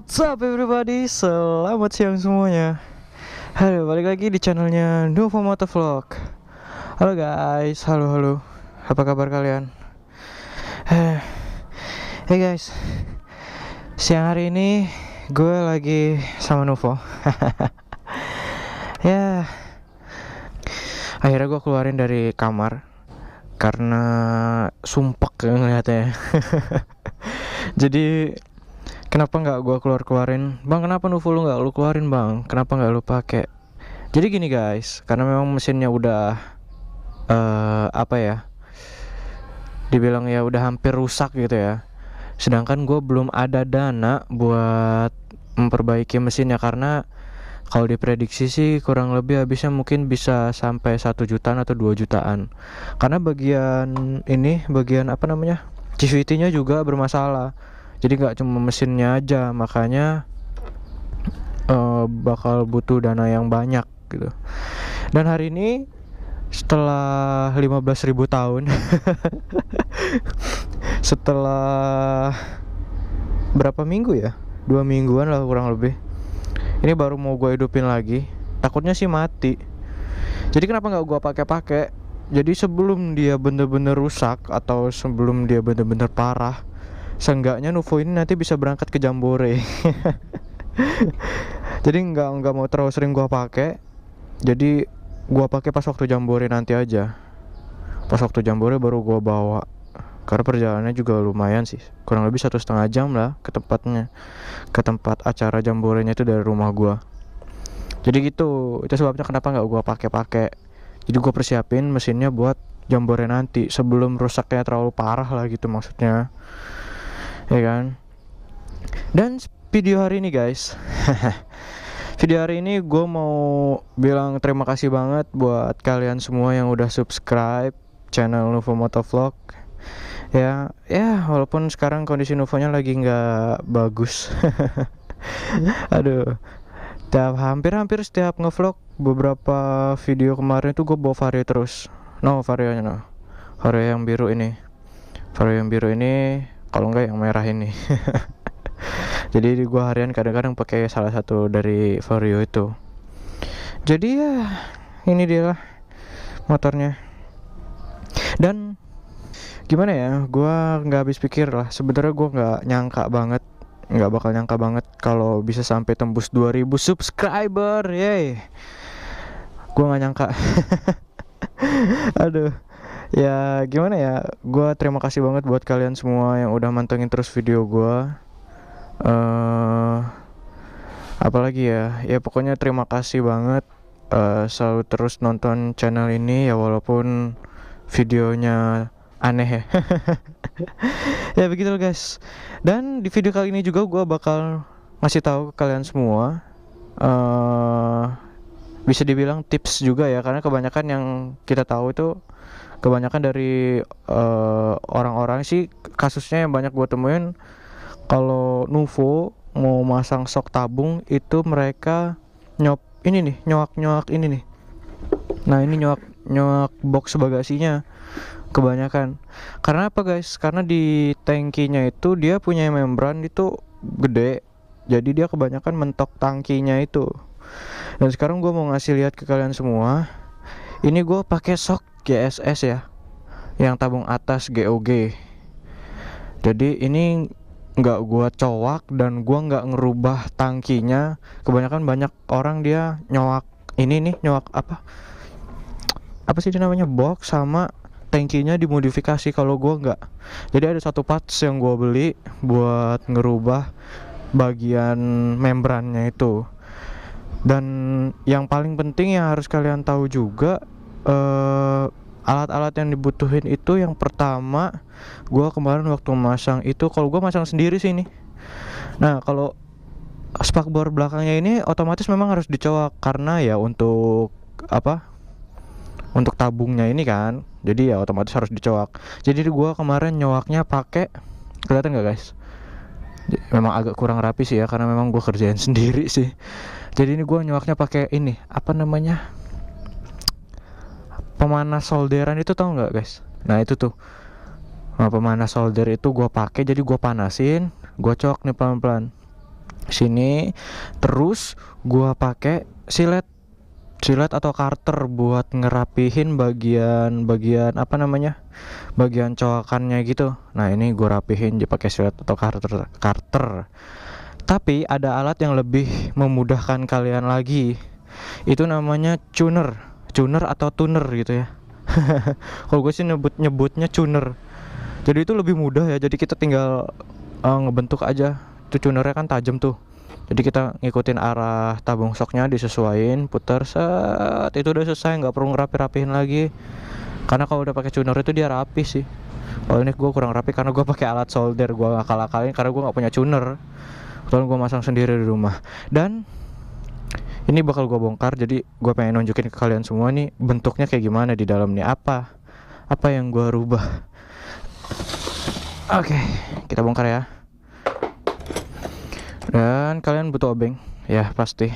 What's up everybody, selamat siang semuanya. Halo, balik lagi di channelnya Nuvo Motovlog. Halo guys, halo. Apa kabar kalian? Hey guys, siang hari ini gue lagi sama Nuvo. Ya, akhirnya gue keluarin dari kamar karena sumpek ngeliatnya. Jadi kenapa nggak gue keluarin, bang? Kenapa Nuvo lu nggak lu keluarin, bang? Kenapa nggak lu pakai? Jadi gini guys, karena memang mesinnya udah apa ya, dibilang ya udah hampir rusak gitu ya. Sedangkan gue belum ada dana buat memperbaiki mesinnya, karena kalau diprediksi sih kurang lebih habisnya mungkin bisa sampai 1 jutaan atau 2 jutaan. Karena bagian ini, bagian apa namanya, CVT-nya juga bermasalah. Jadi nggak cuma mesinnya aja, makanya bakal butuh dana yang banyak gitu. Dan hari ini setelah 15.000 tahun setelah berapa minggu ya, 2 mingguan lah kurang lebih, ini baru mau gue hidupin lagi. Takutnya sih mati. Jadi kenapa nggak gue pakai? Jadi sebelum dia bener-bener rusak atau sebelum dia bener-bener parah, seenggaknya Nuvo ini nanti bisa berangkat ke Jambore. Jadi nggak mau terlalu sering gua pakai. Jadi gua pakai pas waktu Jambore nanti aja. Pas waktu Jambore baru gua bawa. Karena perjalanannya juga lumayan sih, kurang lebih 1,5 jam lah ke tempatnya, ke tempat acara Jamborenya itu dari rumah gua. Jadi gitu, itu sebabnya kenapa nggak gua pakai. Jadi gua persiapin mesinnya buat Jambore nanti sebelum rusaknya terlalu parah lah gitu maksudnya. Ya kan. Dan video hari ini guys video hari ini gue mau bilang terima kasih banget buat kalian semua yang udah subscribe channel Nuvo Motovlog. Ya walaupun sekarang kondisi Nuvonya lagi nggak bagus. Aduh, hampir setiap ngevlog, beberapa video kemarin tuh gue bawa vario terus. Vario yang biru ini, kalau enggak yang merah ini. Jadi gua harian kadang-kadang pakai salah satu dari vario itu. Jadi ya ini dia lah motornya. Dan gimana ya, gua nggak habis pikir lah. Sebenarnya gua nggak bakal nyangka banget kalau bisa sampai tembus 2000 subscriber. Yeay, gua nggak nyangka. Aduh. Ya gimana ya, gue terima kasih banget buat kalian semua yang udah mantengin terus video gue. Apalagi ya pokoknya terima kasih banget, selalu terus nonton channel ini ya walaupun videonya aneh ya. Ya begitu guys. Dan di video kali ini juga gue bakal ngasih tahu ke kalian semua, bisa dibilang tips juga ya, karena kebanyakan yang kita tahu itu kebanyakan dari orang-orang sih, kasusnya yang banyak gue temuin kalau Nuvo mau masang sok tabung itu mereka nyok ini nih. Nah ini nyok box bagasinya kebanyakan. Karena apa guys? Karena di tangkinya itu dia punya membran itu gede, jadi dia kebanyakan mentok tangkinya itu. Dan sekarang gue mau ngasih lihat ke kalian semua. Ini gue pakai sok GSS ya, yang tabung atas GOG. Jadi ini nggak gue cowak dan gue nggak ngerubah tangkinya. Kebanyakan banyak orang dia nyowak ini nih, nyowak apa sih namanya, box sama tangkinya dimodifikasi. Kalau gue nggak. Jadi ada satu parts yang gue beli buat ngerubah bagian membrannya itu. Dan yang paling penting yang harus kalian tahu juga, alat-alat yang dibutuhin itu, yang pertama, gue kemarin waktu masang itu, kalau gue masang sendiri sih ini. Nah kalau spakbor belakangnya ini otomatis memang harus dicowak, karena ya untuk untuk tabungnya ini kan, jadi ya otomatis harus dicowak. Jadi gue kemarin nyowaknya pakai, kelihatan nggak guys? Memang agak kurang rapi sih ya, karena memang gue kerjain sendiri sih. Jadi ini gue nyowaknya pakai ini, apa namanya, pemanas solderan itu, tau nggak guys? Nah itu tuh, pemanas solder itu gue pakai. Jadi gue panasin, gue cok nih pelan-pelan. sini. Terus gua pakai silet atau karter buat ngerapihin bagian apa namanya, bagian coakannya gitu. Nah ini gue rapihin pakai silet atau karter. Tapi ada alat yang lebih memudahkan kalian lagi, itu namanya tuner atau tuner gitu ya. Kalau gue sih nyebutnya tuner. Jadi itu lebih mudah ya, jadi kita tinggal ngebentuk aja. Itu tunernya kan tajam tuh, jadi kita ngikutin arah tabung shocknya, disesuaiin, putar set, itu udah selesai, nggak perlu ngerapi-rapihin lagi. Karena kalau udah pakai tuner itu dia rapi sih. Kalau ini gue kurang rapi karena gue pakai alat solder, gue akal-akalin karena gue nggak punya tuner. Kebetulan gue masang sendiri di rumah. Dan ini bakal gue bongkar, jadi gue pengen nunjukin ke kalian semua nih bentuknya kayak gimana di dalam nih, apa yang gue rubah. Oke, kita bongkar ya. Dan kalian butuh obeng ya pasti.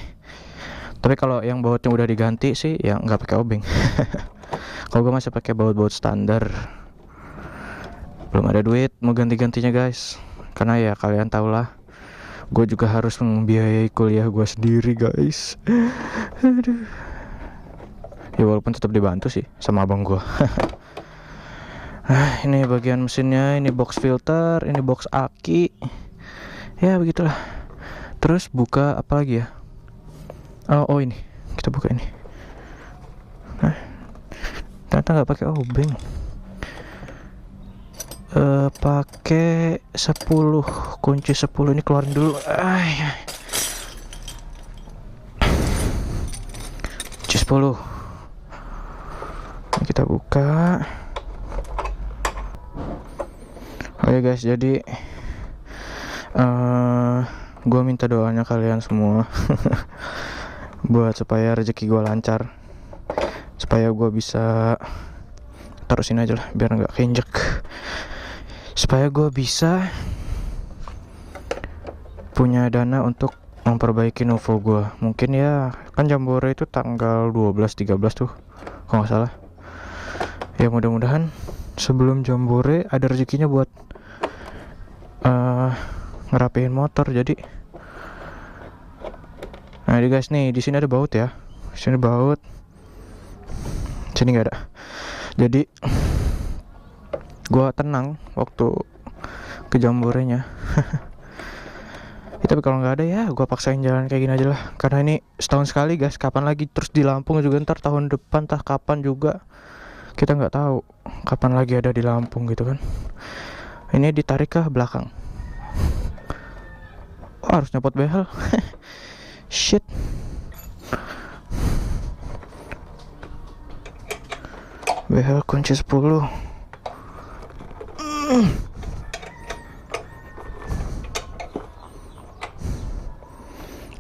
Tapi kalau yang bautnya udah diganti sih ya nggak pakai obeng. Kalau gue masih pakai baut standar. Belum ada duit mau ganti-gantinya guys, karena ya kalian tau lah, gue juga harus membiayai kuliah gue sendiri guys. Aduh. Ya walaupun tetap dibantu sih sama abang gue. Ini bagian mesinnya, ini box filter, ini box aki. Ya begitulah. Terus buka apa lagi ya? Oh ini, kita buka ini. Ternyata nggak pakai obeng. Pakai 10, kunci 10 ini keluarin dulu. Kunci 10. Ini kita buka. Oke guys, jadi gue minta doanya kalian semua buat supaya rezeki gue lancar, supaya gue bisa taruh sini aja lah biar nggak keinjek, supaya gue bisa punya dana untuk memperbaiki Nuvo gue. Mungkin ya kan Jambore itu tanggal 12-13 tuh kalau nggak salah ya, mudah-mudahan sebelum Jambore ada rezekinya buat ngerapihin motor. Jadi nah ini guys, nih di sini ada baut ya, sini baut, sini nggak ada. Jadi gua tenang waktu ke Jamborenya. Tapi kalau nggak ada ya gua paksain jalan kayak gini aja lah, karena ini setahun sekali guys. Kapan lagi? Terus di Lampung juga ntar tahun depan, entah kapan juga, kita nggak tahu kapan lagi ada di Lampung gitu kan. Ini ditarik ke belakang. Harus nyopot behel. Shit. Behel kunci 10.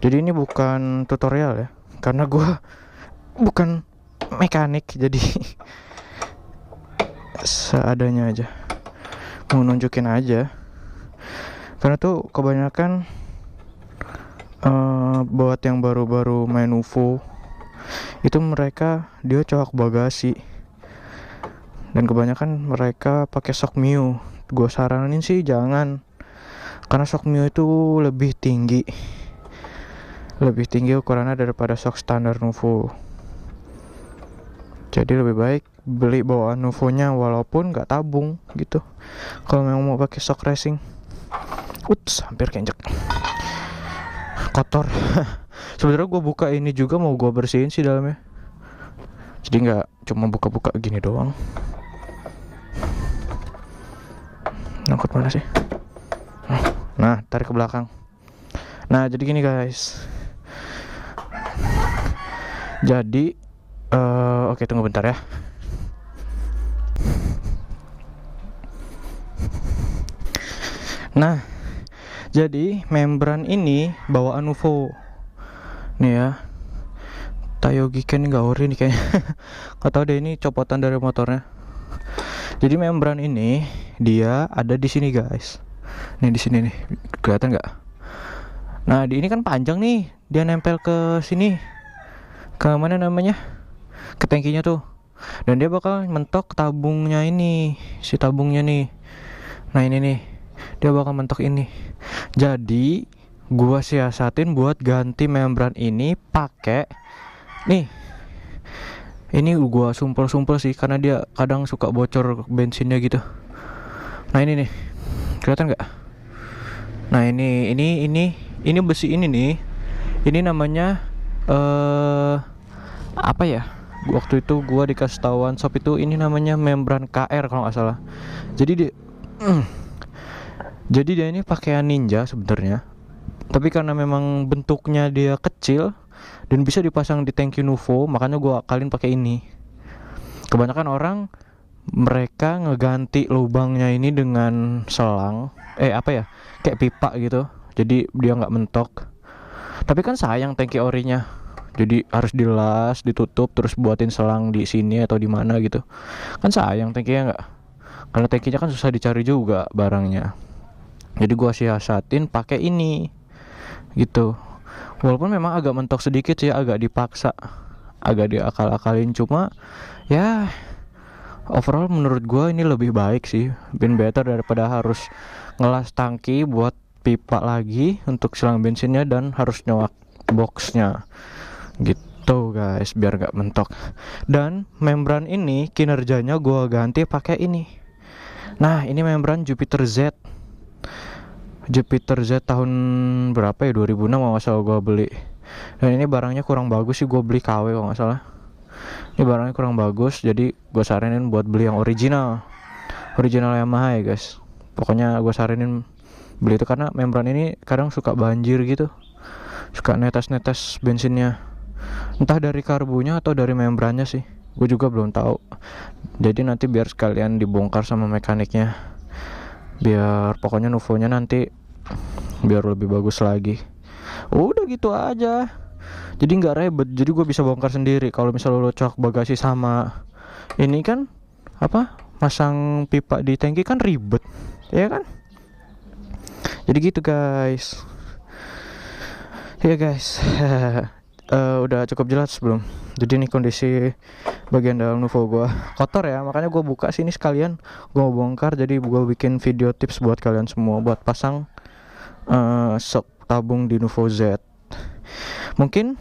Jadi ini bukan tutorial ya, karena gue bukan mekanik, jadi seadanya aja, mau nunjukin aja. Karena tuh kebanyakan buat yang baru-baru main UFO itu mereka dia coak bagasi, dan kebanyakan mereka pakai shock Mio. Gue saranin sih jangan, karena shock Mio itu lebih tinggi ukurannya daripada shock standar Nuvo. Jadi lebih baik beli bawaan Nuvonya walaupun nggak tabung gitu, kalau memang mau pakai shock racing. Ups, hampir keinjek, kotor. Sebenarnya gue buka ini juga mau gue bersihin sih dalamnya, jadi nggak cuma buka-buka gini doang. Nyangkut mana sih? Nah, tarik ke belakang. Nah, jadi gini guys. Jadi oke, tunggu bentar ya. Nah, jadi membran ini bawaan UFO nih ya. Tayogi Ken nggak ori nih kayaknya. Nggak tahu deh, ini copotan dari motornya. Jadi membran ini dia ada di sini guys. Nih di sini nih, kelihatan nggak? Nah di ini kan panjang nih, dia nempel ke sini, ke mana namanya, ke tangkinya tuh. Dan dia bakal mentok tabungnya ini, si tabungnya nih. Nah ini nih, dia bakal mentok ini. Jadi gua siasatin buat ganti membran ini pakai nih. Ini gua sumpel-sumpel sih karena dia kadang suka bocor bensinnya gitu. Nah ini nih, kelihatan nggak? Nah ini besi ini nih. Ini namanya apa ya? Waktu itu gua dikasih tahuan shop itu ini namanya membran KR kalau nggak salah. Jadi dia jadi dia ini pakaian ninja sebenarnya. Tapi karena memang bentuknya dia kecil dan bisa dipasang di tangki Nuvo, makanya gua akalin pakai ini. Kebanyakan orang mereka ngeganti lubangnya ini dengan selang, apa ya, kayak pipa gitu. Jadi dia nggak mentok. Tapi kan sayang tangki orinya. Jadi harus dilas, ditutup, terus buatin selang di sini atau di mana gitu. Kan sayang tangkinya nggak. Karena tangkinya kan susah dicari juga barangnya. Jadi gua siasatin pakai ini gitu. Walaupun memang agak mentok sedikit sih, agak dipaksa, agak diakal-akalin, cuma ya overall menurut gua ini lebih baik sih, been better daripada harus ngelas tangki buat pipa lagi untuk selang bensinnya dan harus nyewak boxnya gitu guys, biar gak mentok. Dan membran ini kinerjanya gua ganti pakai ini. Nah ini membran Jupiter Z tahun berapa ya, 2006 kalau nggak salah gue beli. Dan ini barangnya kurang bagus sih, gue beli KW kalau nggak salah. Ini barangnya kurang bagus, jadi gue saranin buat beli yang original Yamaha ya guys. Pokoknya gue saranin beli itu karena membran ini kadang suka banjir gitu, suka netes-netes bensinnya. Entah dari karbunya atau dari membrannya sih, gue juga belum tahu. Jadi nanti biar sekalian dibongkar sama mekaniknya, biar pokoknya Nuvonya nanti biar lebih bagus lagi. Udah gitu aja, jadi nggak ribet, jadi gue bisa bongkar sendiri. Kalau misalnya lo cok bagasi sama ini kan apa, masang pipa di tangki kan ribet ya kan. Jadi gitu guys, ya guys. Udah cukup jelas belum? Jadi ini kondisi bagian dalam Nuvo gua kotor ya, makanya gua buka sini sekalian gua mau bongkar. Jadi gua bikin video tips buat kalian semua buat pasang sok tabung di Nuvo Z. Mungkin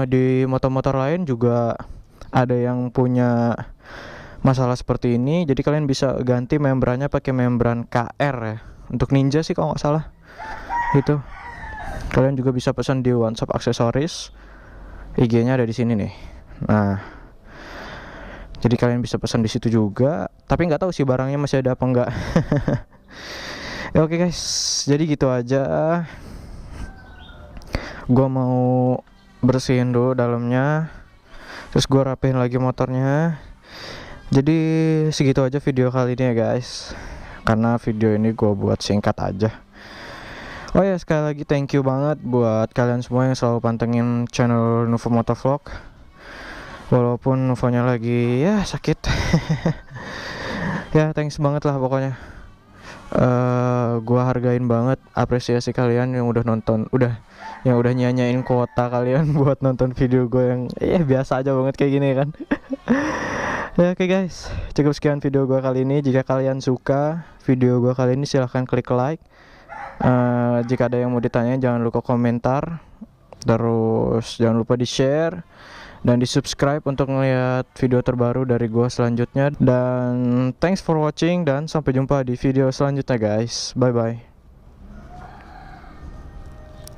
di motor-motor lain juga ada yang punya masalah seperti ini, jadi kalian bisa ganti membrannya pakai membran KR ya. Untuk Ninja sih kalau nggak salah itu. Kalian juga bisa pesan di One Shop Aksesoris, IG-nya ada di sini nih. Nah, jadi kalian bisa pesan di situ juga. Tapi nggak tahu sih barangnya masih ada apa enggak. Ya oke guys, jadi gitu aja. Gua mau bersihin dulu dalamnya, terus gua rapihin lagi motornya. Jadi segitu aja video kali ini ya guys, karena video ini gua buat singkat aja. Oh ya, sekali lagi thank you banget buat kalian semua yang selalu pantengin channel Nuvo Motovlog. Walaupun Nuvonya lagi ya sakit. Ya thanks banget lah pokoknya. Gua hargain banget apresiasi kalian yang udah nonton, yang udah nyanyain kuota kalian buat nonton video gue yang biasa aja banget kayak gini kan. Ya oke guys, cukup sekian video gue kali ini. Jika kalian suka video gue kali ini silahkan klik like. Jika ada yang mau ditanya jangan lupa komentar, terus jangan lupa di share dan di subscribe untuk melihat video terbaru dari gua selanjutnya. Dan thanks for watching dan sampai jumpa di video selanjutnya guys, bye bye.